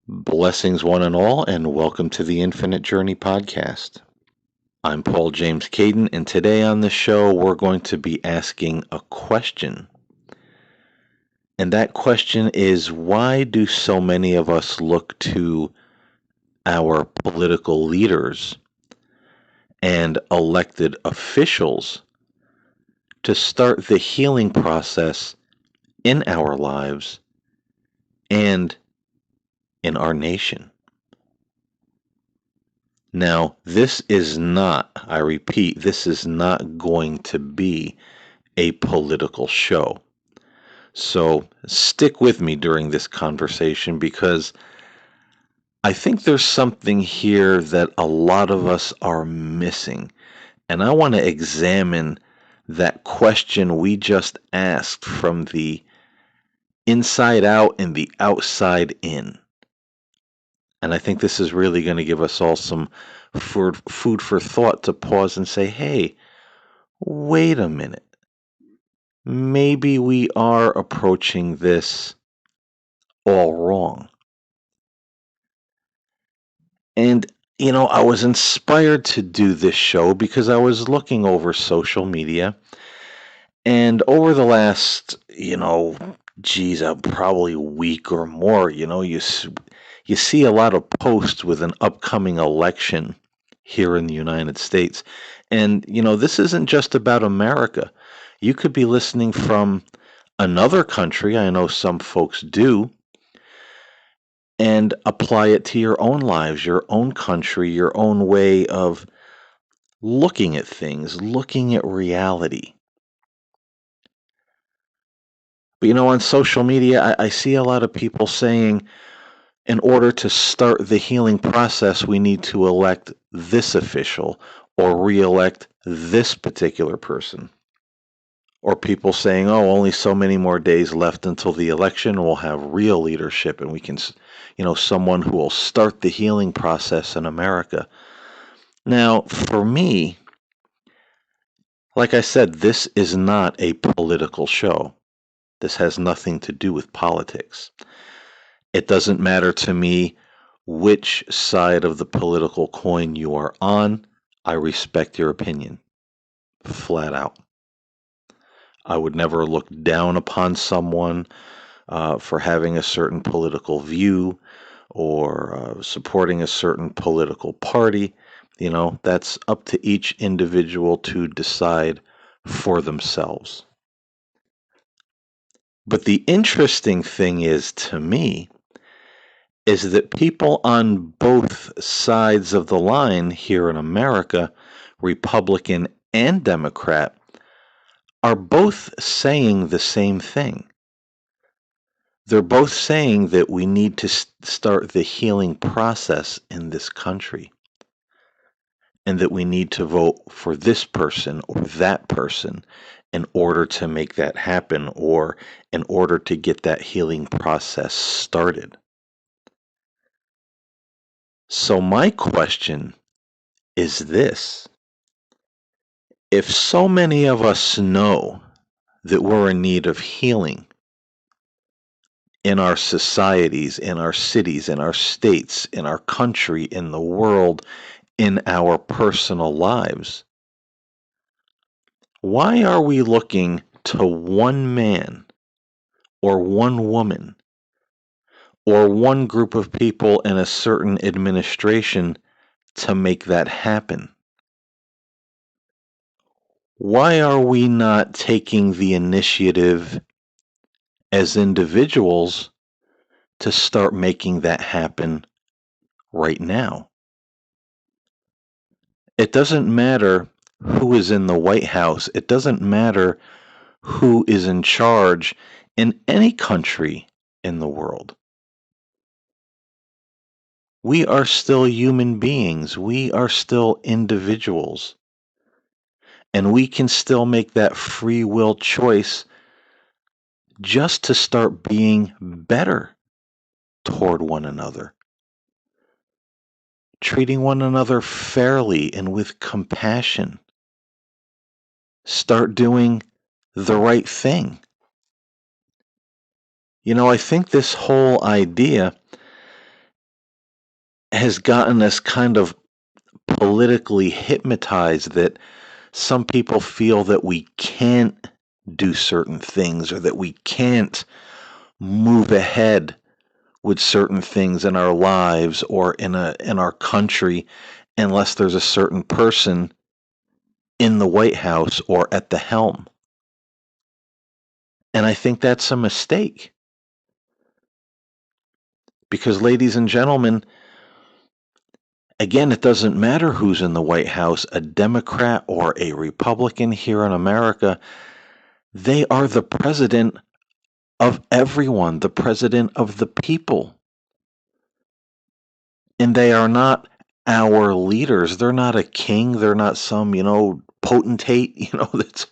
Blessings, one and all, and welcome to the Infinite Journey podcast. I'm Paul James Caden, and today on the show, we're going to be asking a question. And that question is, why do so many of us look to our political leaders and elected officials to start the healing process in our lives and in our nation? Now, this is not, I repeat, this is not going to be a political show. So stick with me during this conversation because I think there's something here that a lot of us are missing. And I want to examine that question we just asked from the inside out and the outside in. And I think this is really going to give us all some food for thought to pause and say, hey, wait a minute. Maybe we are approaching this all wrong. And, I was inspired to do this show because I was looking over social media. And over the last, probably a week or more, you see a lot of posts with an upcoming election here in the United States. And, this isn't just about America. You could be listening from another country. I know some folks do. And apply it to your own lives, your own country, your own way of looking at things, looking at reality. But on social media, I see a lot of people saying, in order to start the healing process, we need to elect this official or re-elect this particular person. Or people saying, oh, only so many more days left until the election, we'll have real leadership and we can, someone who will start the healing process in America. Now, for me, like I said, this is not a political show. This has nothing to do with politics. It doesn't matter to me which side of the political coin you are on. I respect your opinion, flat out. I would never look down upon someone for having a certain political view or supporting a certain political party. That's up to each individual to decide for themselves. But the interesting thing is, to me, is that people on both sides of the line here in America, Republican and Democrat, are both saying the same thing. They're both saying that we need to start the healing process in this country and that we need to vote for this person or that person in order to make that happen or in order to get that healing process started. So my question is this. If so many of us know that we're in need of healing in our societies, in our cities, in our states, in our country, in the world, in our personal lives, why are we looking to one man or one woman or one group of people in a certain administration to make that happen? Why are we not taking the initiative as individuals to start making that happen right now? It doesn't matter who is in the White House. It doesn't matter who is in charge in any country in the world. We are still human beings. We are still individuals. And we can still make that free will choice just to start being better toward one another. Treating one another fairly and with compassion. Start doing the right thing. I think this whole idea has gotten us kind of politically hypnotized that some people feel that we can't do certain things or that we can't move ahead with certain things in our lives or in our country unless there's a certain person in the White House or at the helm. And I think that's a mistake. Because, ladies and gentlemen, again, it doesn't matter who's in the White House, a Democrat or a Republican here in America, they are the president of everyone, the president of the people. And they are not our leaders. They're not a king. They're not some, potentate, that's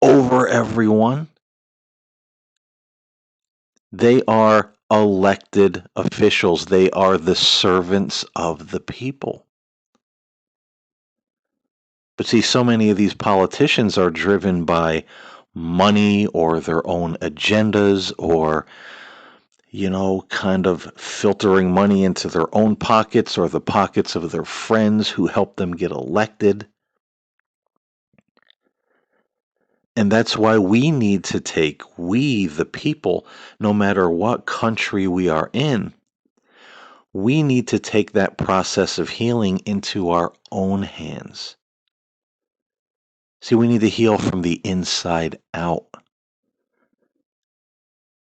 over everyone. They are elected officials. They are the servants of the people. But see, so many of these politicians are driven by money or their own agendas or, kind of filtering money into their own pockets or the pockets of their friends who help them get elected. And that's why we need to we, the people, no matter what country we are in, we need to take that process of healing into our own hands. See, we need to heal from the inside out.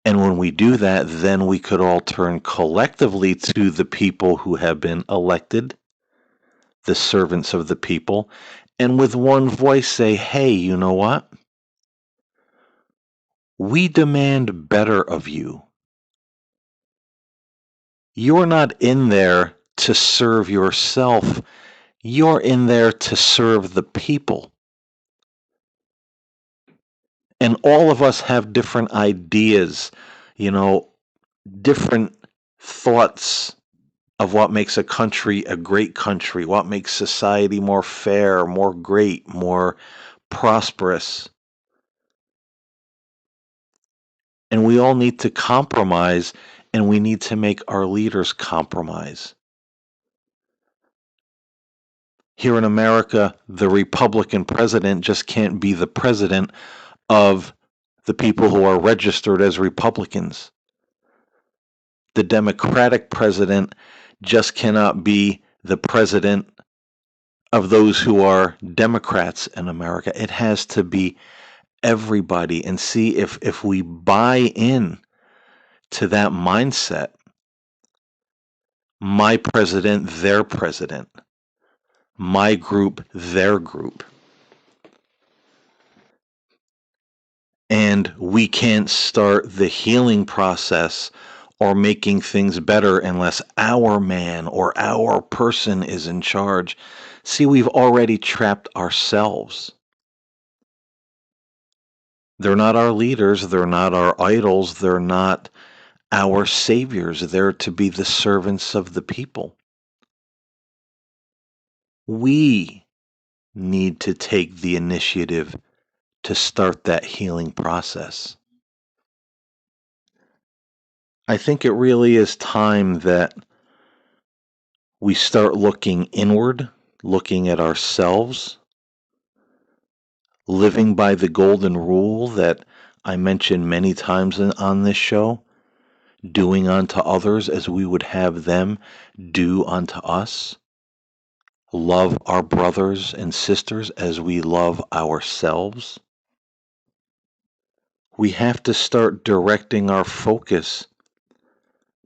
And when we do that, then we could all turn collectively to the people who have been elected, the servants of the people, and with one voice say, hey, you know what? We demand better of you. You're not in there to serve yourself. You're in there to serve the people. And all of us have different ideas, different thoughts of what makes a country a great country, what makes society more fair, more great, more prosperous. And we all need to compromise, and we need to make our leaders compromise. Here in America, the Republican president just can't be the president of the people who are registered as Republicans. The Democratic president just cannot be the president of those who are Democrats in America. It has to be everybody. And see, if we buy in to that mindset, my president, their president, my group, their group, and we can't start the healing process or making things better unless our man or our person is in charge. See, we've already trapped ourselves. They're not our leaders, they're not our idols, they're not our saviors. They're to be the servants of the people. We need to take the initiative to start that healing process. I think it really is time that we start looking inward, looking at ourselves, living by the golden rule that I mentioned many times on this show, doing unto others as we would have them do unto us. Love our brothers and sisters as we love ourselves. We have to start directing our focus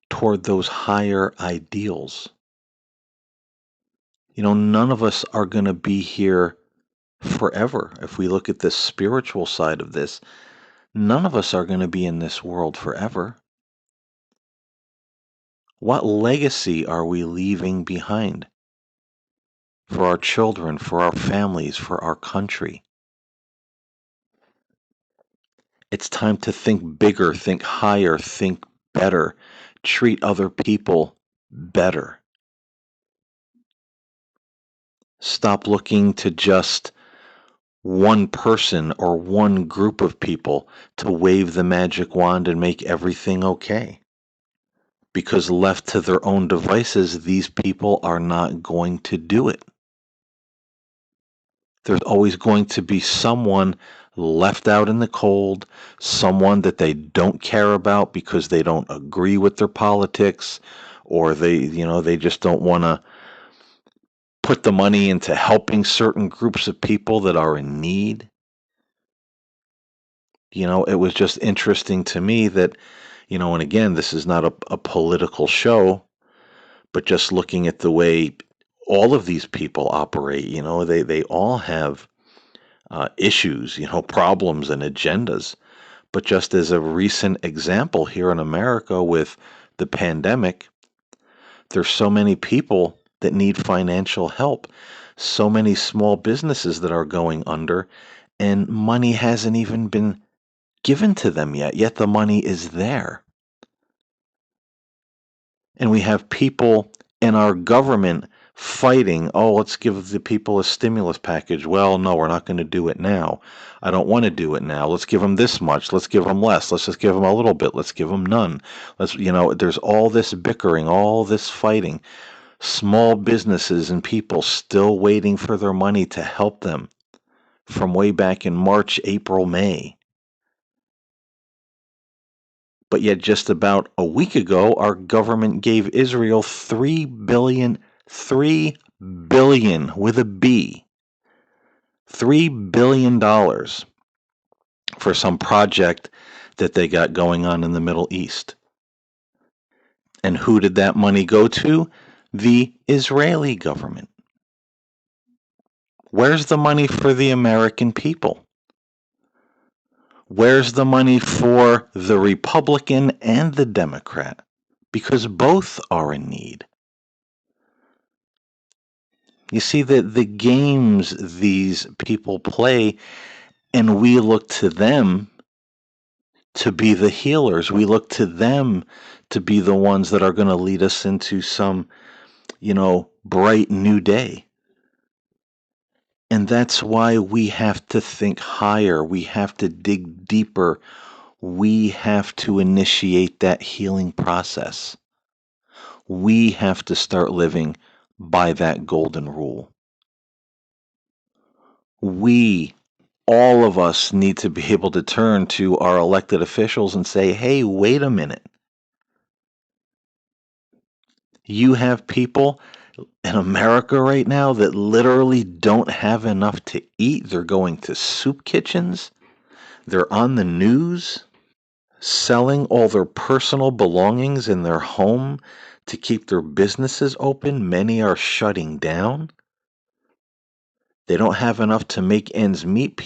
toward those higher ideals. None of us are going to be here forever. If we look at the spiritual side of this, none of us are going to be in this world forever. What legacy are we leaving behind for our children, for our families, for our country? It's time to think bigger, think higher, think better, treat other people better. Stop looking to just one person or one group of people to wave the magic wand and make everything okay. because left to their own devices, these people are not going to do it. There's always going to be someone left out in the cold, someone that they don't care about because they don't agree with their politics, or they just don't want to put the money into helping certain groups of people that are in need. It was just interesting to me that, and again, this is not a political show, but just looking at the way all of these people operate, they all have issues, problems and agendas. But just as a recent example here in America with the pandemic, there's so many people that need financial help, so many small businesses that are going under, and money hasn't even been given to them yet the money is there. And we have people in our government fighting, let's give the people a stimulus package. Well, no, we're not going to do it now. I don't want to do it now. Let's give them this much. Let's give them less. Let's just give them a little bit. Let's give them none. There's all this bickering, all this fighting. Small businesses and people still waiting for their money to help them from way back in March, April, May. But yet just about a week ago, our government gave Israel $3 billion with a B, $3 billion for some project that they got going on in the Middle East. And who did that money go to? The Israeli government. Where's the money for the American people? Where's the money for the Republican and the Democrat? Because both are in need. You see that the games these people play, and we look to them to be the healers. We look to them to be the ones that are going to lead us into some, bright new day. And that's why we have to think higher. We have to dig deeper. We have to initiate that healing process. We have to start living by that golden rule. All of us need to be able to turn to our elected officials and say, hey, wait a minute. You have people in America right now that literally don't have enough to eat. They're going to soup kitchens. They're on the news selling all their personal belongings in their home to keep their businesses open. Many are shutting down. They don't have enough to make ends meet.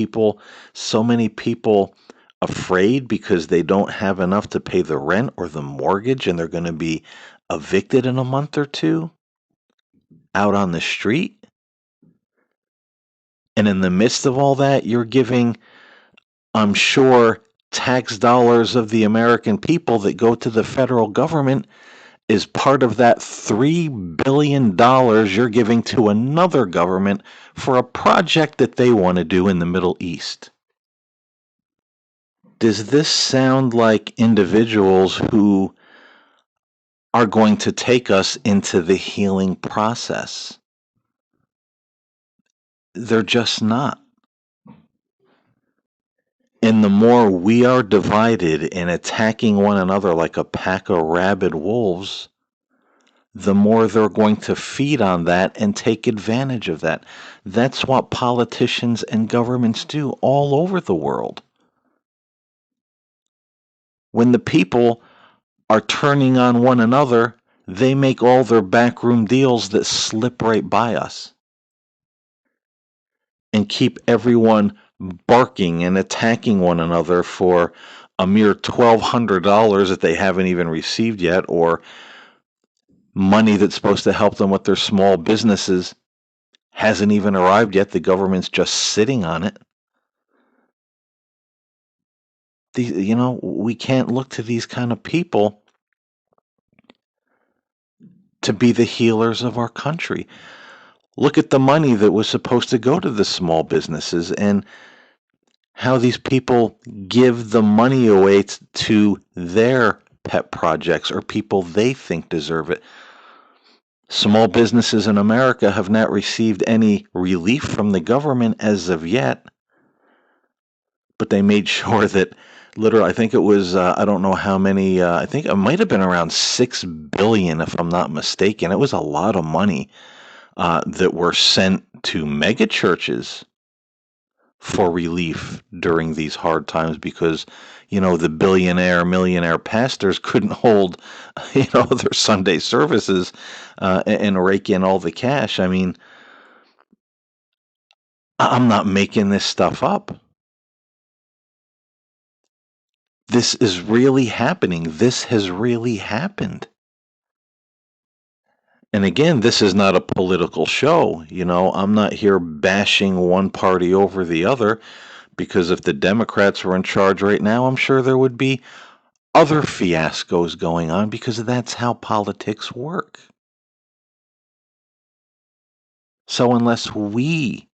So many people afraid because they don't have enough to pay the rent or the mortgage, and they're going to be evicted in a month or two out on the street. And in the midst of all that, you're giving, I'm sure, tax dollars of the American people that go to the federal government is part of that $3 billion you're giving to another government for a project that they want to do in the Middle East. Does this sound like individuals who are going to take us into the healing process? They're just not. And the more we are divided and attacking one another like a pack of rabid wolves, the more they're going to feed on that and take advantage of that. That's what politicians and governments do all over the world. When the people are turning on one another, they make all their backroom deals that slip right by us and keep everyone barking and attacking one another for a mere $1,200 that they haven't even received yet, or money that's supposed to help them with their small businesses hasn't even arrived yet. The government's just sitting on it. We can't look to these kind of people to be the healers of our country. Look at the money that was supposed to go to the small businesses and how these people give the money away to their pet projects or people they think deserve it. Small businesses in America have not received any relief from the government as of yet, but they made sure that literally, I think it was, I don't know how many, I think it might have been around 6 billion, if I'm not mistaken. It was a lot of money that were sent to mega churches for relief during these hard times because, the billionaire, millionaire pastors couldn't hold, their Sunday services and rake in all the cash. I mean, I'm not making this stuff up. This is really happening. This has really happened. And again, this is not a political show. I'm not here bashing one party over the other because if the Democrats were in charge right now, I'm sure there would be other fiascos going on because that's how politics work. So unless we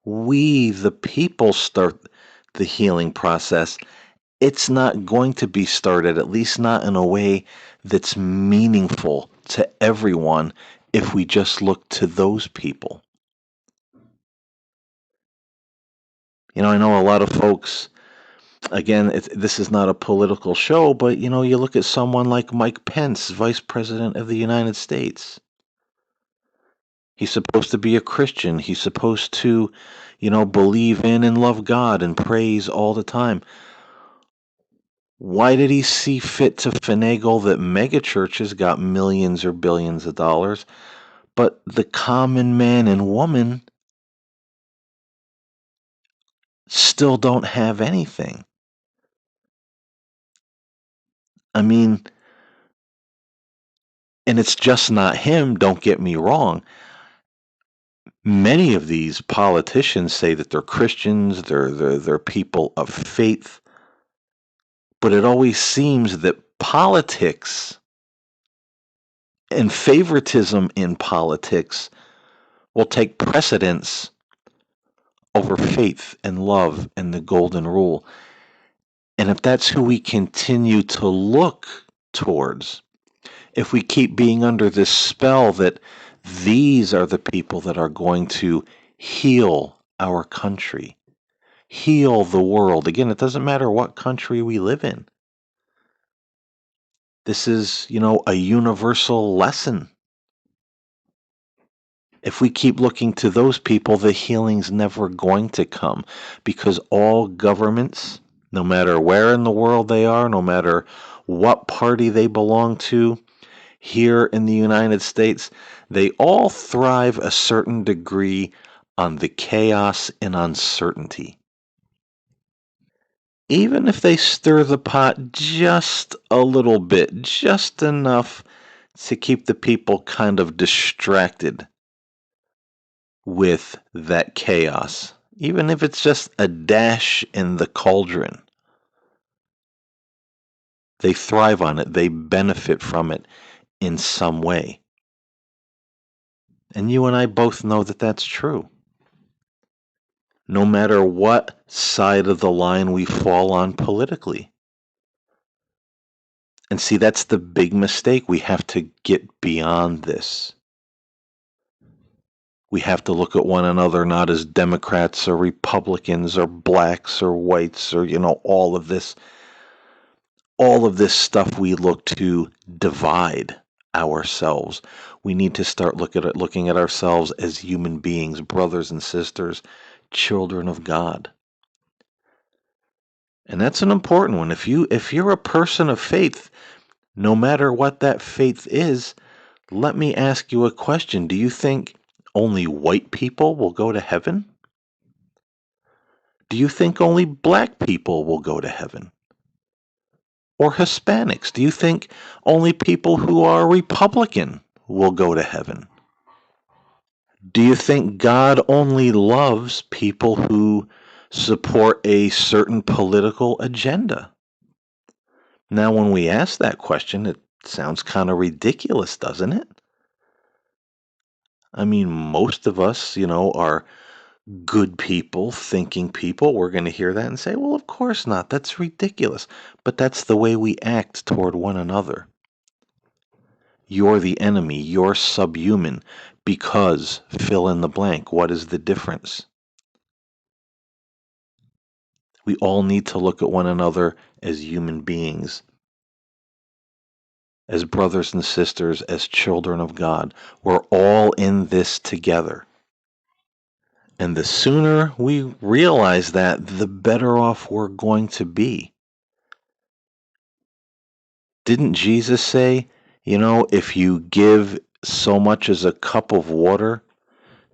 the people start the healing process, it's not going to be started, at least not in a way that's meaningful to everyone if we just look to those people. I know a lot of folks, again, this is not a political show, but you look at someone like Mike Pence, Vice President of the United States. He's supposed to be a Christian. He's supposed to, believe in and love God and praise all the time. Why did he see fit to finagle that megachurches got millions or billions of dollars, but the common man and woman still don't have anything? I mean, and it's just not him, don't get me wrong. Many of these politicians say that they're Christians, they're people of faith, but it always seems that politics and favoritism in politics will take precedence over faith and love and the golden rule. And if that's who we continue to look towards, if we keep being under this spell that these are the people that are going to heal our country, heal the world. Again, it doesn't matter what country we live in. This is, a universal lesson. If we keep looking to those people, the healing's never going to come because all governments, no matter where in the world they are, no matter what party they belong to, here in the United States, they all thrive a certain degree on the chaos and uncertainty. Even if they stir the pot just a little bit, just enough to keep the people kind of distracted with that chaos, even if it's just a dash in the cauldron. They thrive on it, they benefit from it in some way. And you and I both know that that's true. No matter what side of the line we fall on politically. And see, that's the big mistake. We have to get beyond this. We have to look at one another not as Democrats or Republicans or blacks or whites or, all of this stuff we look to divide ourselves. We need to start looking at ourselves as human beings, brothers and sisters, children of God. And that's an important one. If you're a person of faith, no matter what that faith is, let me ask you a question. Do you think only white people will go to heaven? Do you think only black people will go to heaven? Or Hispanics? Do you think only people who are Republican will go to heaven? Do you think God only loves people who support a certain political agenda? Now, when we ask that question, it sounds kind of ridiculous, doesn't it? I mean, most of us, are good people, thinking people, we're going to hear that and say, well, of course not. That's ridiculous. But that's the way we act toward one another. You're the enemy. You're subhuman because fill in the blank. What is the difference? We all need to look at one another as human beings, as brothers and sisters, as children of God. We're all in this together. And the sooner we realize that, the better off we're going to be. Didn't Jesus say, if you give so much as a cup of water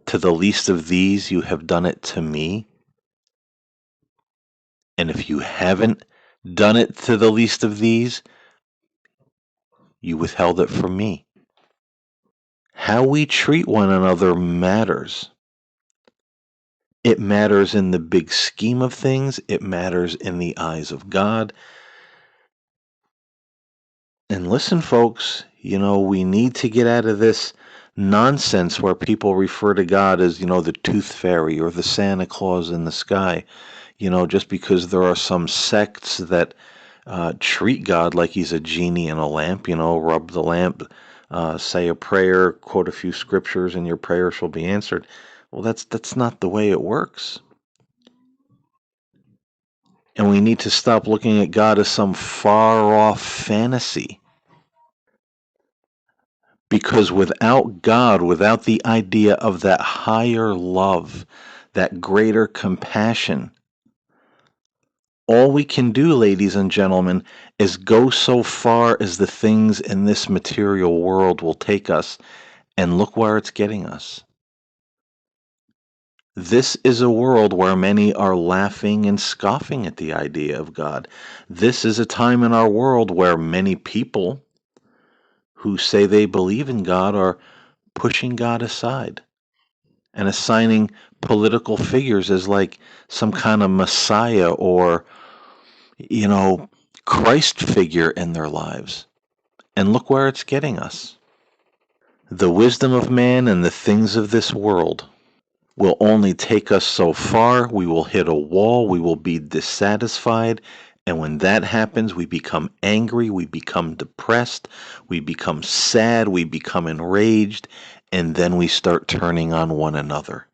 to the least of these, you have done it to me? And if you haven't done it to the least of these, you withheld it from me. How we treat one another matters. It matters in the big scheme of things. It matters in the eyes of God. And listen, folks, we need to get out of this nonsense where people refer to God as, the tooth fairy or the Santa Claus in the sky, just because there are some sects that treat God like he's a genie in a lamp, rub the lamp, say a prayer, quote a few scriptures, and your prayer shall be answered. Well, that's not the way it works. And we need to stop looking at God as some far off fantasy. Because without God, without the idea of that higher love, that greater compassion, all we can do, ladies and gentlemen, is go so far as the things in this material world will take us, and look where it's getting us. This is a world where many are laughing and scoffing at the idea of God. This is a time in our world where many people who say they believe in God are pushing God aside and assigning political figures as like some kind of messiah or, Christ figure in their lives. And look where it's getting us. The wisdom of man and the things of this world will only take us so far. We will hit a wall. We will be dissatisfied. And when that happens, we become angry. We become depressed. We become sad. We become enraged. And then we start turning on one another.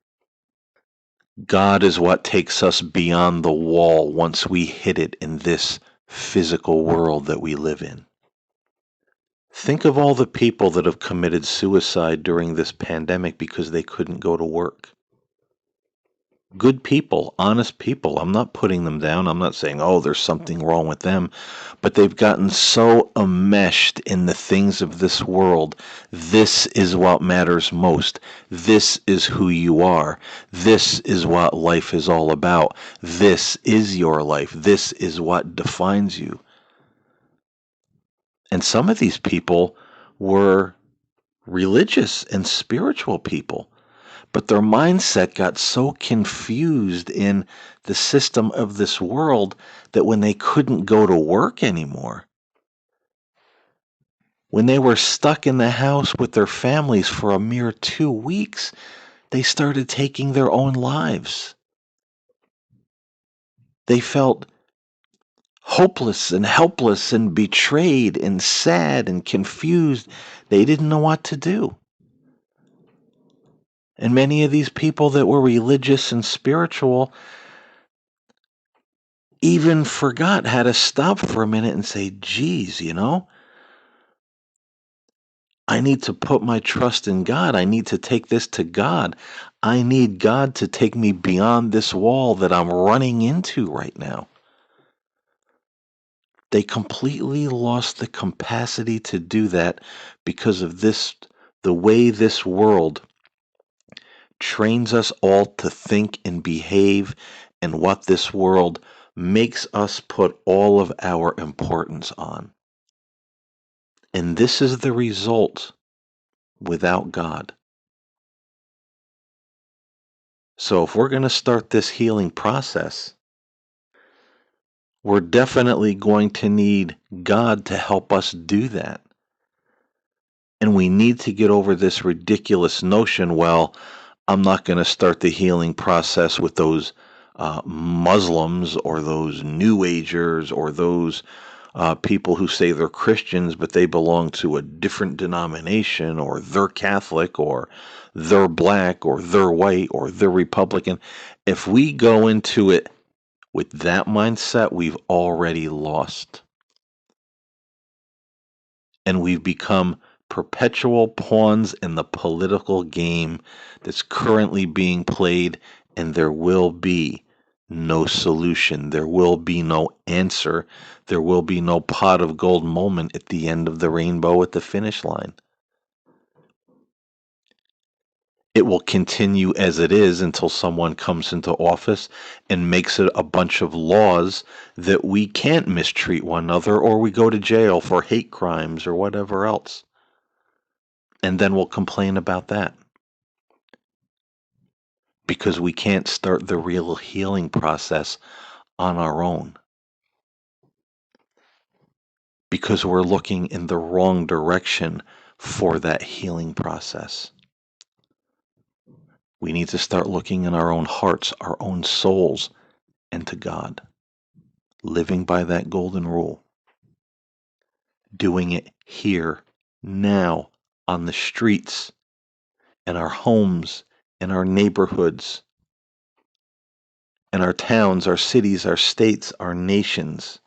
God is what takes us beyond the wall once we hit it in this physical world that we live in. Think of all the people that have committed suicide during this pandemic because they couldn't go to work. Good people, honest people. I'm not putting them down. I'm not saying, there's something wrong with them. But they've gotten so enmeshed in the things of this world. This is what matters most. This is who you are. This is what life is all about. This is your life. This is what defines you. And some of these people were religious and spiritual people. But their mindset got so confused in the system of this world that when they couldn't go to work anymore, when they were stuck in the house with their families for a mere 2 weeks, they started taking their own lives. They felt hopeless and helpless and betrayed and sad and confused. They didn't know what to do. And many of these people that were religious and spiritual even forgot how to stop for a minute and say, geez, I need to put my trust in God. I need to take this to God. I need God to take me beyond this wall that I'm running into right now. They completely lost the capacity to do that because of the way this world trains us all to think and behave, and what this world makes us put all of our importance on. And this is the result without God. So if we're going to start this healing process, we're definitely going to need God to help us do that. And we need to get over this ridiculous notion, well, I'm not going to start the healing process with those Muslims or those New Agers or those people who say they're Christians but they belong to a different denomination, or they're Catholic, or they're black, or they're white, or they're Republican. If we go into it with that mindset, we've already lost. And we've become perpetual pawns in the political game that's currently being played, and there will be no solution. There will be no answer. There will be no pot of gold moment at the end of the rainbow at the finish line. It will continue as it is until someone comes into office and makes it a bunch of laws that we can't mistreat one another, or we go to jail for hate crimes or whatever else. And then we'll complain about that. Because we can't start the real healing process on our own. Because we're looking in the wrong direction for that healing process. We need to start looking in our own hearts, our own souls, and to God. Living by that golden rule. Doing it here, now, on the streets, in our homes, in our neighborhoods, in our towns, our cities, our states, our nations.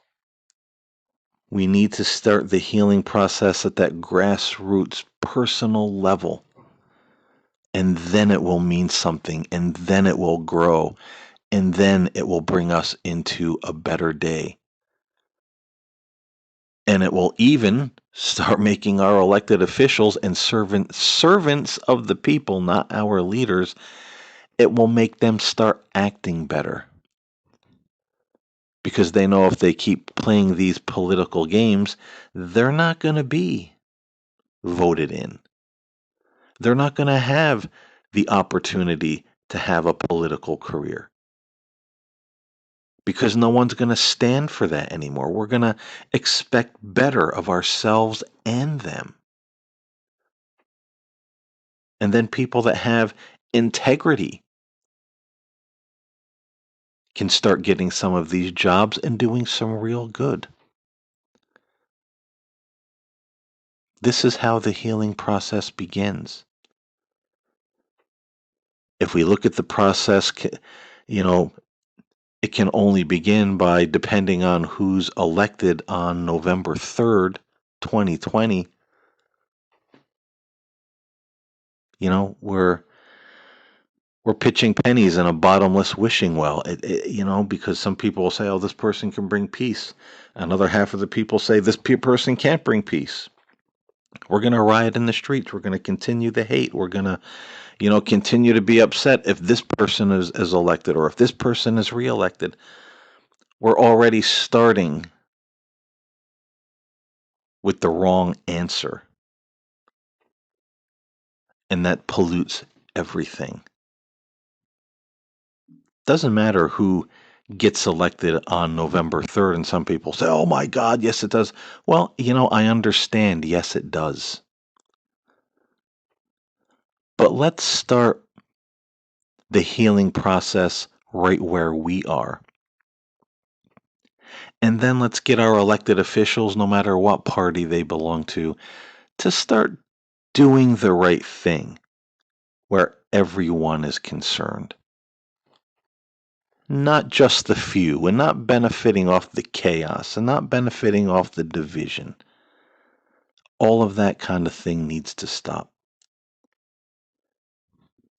We need to start the healing process at that grassroots personal level. And then it will mean something, and then it will grow, and then it will bring us into a better day. And it will even start making our elected officials and servants of the people, not our leaders, it will make them start acting better. Because they know if they keep playing these political games, they're not going to be voted in. They're not going to have the opportunity to have a political career. Because no one's going to stand for that anymore. We're going to expect better of ourselves and them. And then people that have integrity can start getting some of these jobs and doing some real good. This is how the healing process begins. If we look at the process, it can only begin by depending on who's elected on November 3rd, 2020. We're pitching pennies in a bottomless wishing well. Because some people will say, "Oh, this person can bring peace." Another half of the people say, "This person can't bring peace." We're going to riot in the streets. We're going to continue the hate. We're going to, continue to be upset if this person is elected or if this person is reelected. We're already starting with the wrong answer. And that pollutes everything. Doesn't matter who gets elected on November 3rd, and some people say, "Oh my God, yes it does." Well, I understand, yes it does. But let's start the healing process right where we are. And then let's get our elected officials, no matter what party they belong to start doing the right thing where everyone is concerned. Not just the few, and not benefiting off the chaos, and not benefiting off the division. All of that kind of thing needs to stop.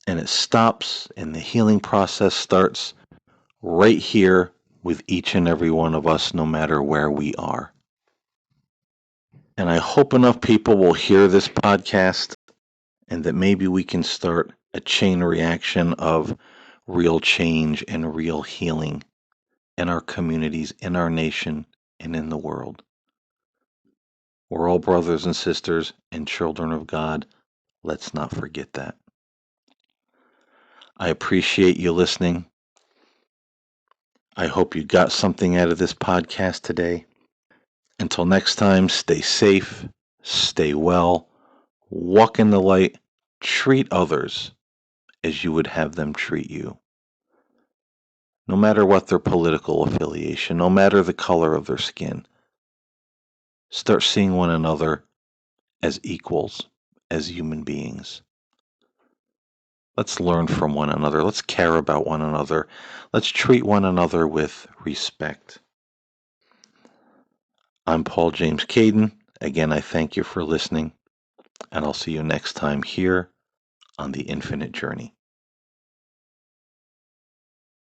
And it stops, and the healing process starts right here with each and every one of us, no matter where we are. And I hope enough people will hear this podcast, and that maybe we can start a chain reaction of real change and real healing in our communities, in our nation, and in the world. We're all brothers and sisters and children of God. Let's not forget that. I appreciate you listening. I hope you got something out of this podcast today. Until next time, stay safe, stay well, walk in the light, treat others, as you would have them treat you. No matter what their political affiliation, no matter the color of their skin, start seeing one another as equals, as human beings. Let's learn from one another. Let's care about one another. Let's treat one another with respect. I'm Paul James Caden. Again, I thank you for listening, and I'll see you next time here on The Infinite Journey.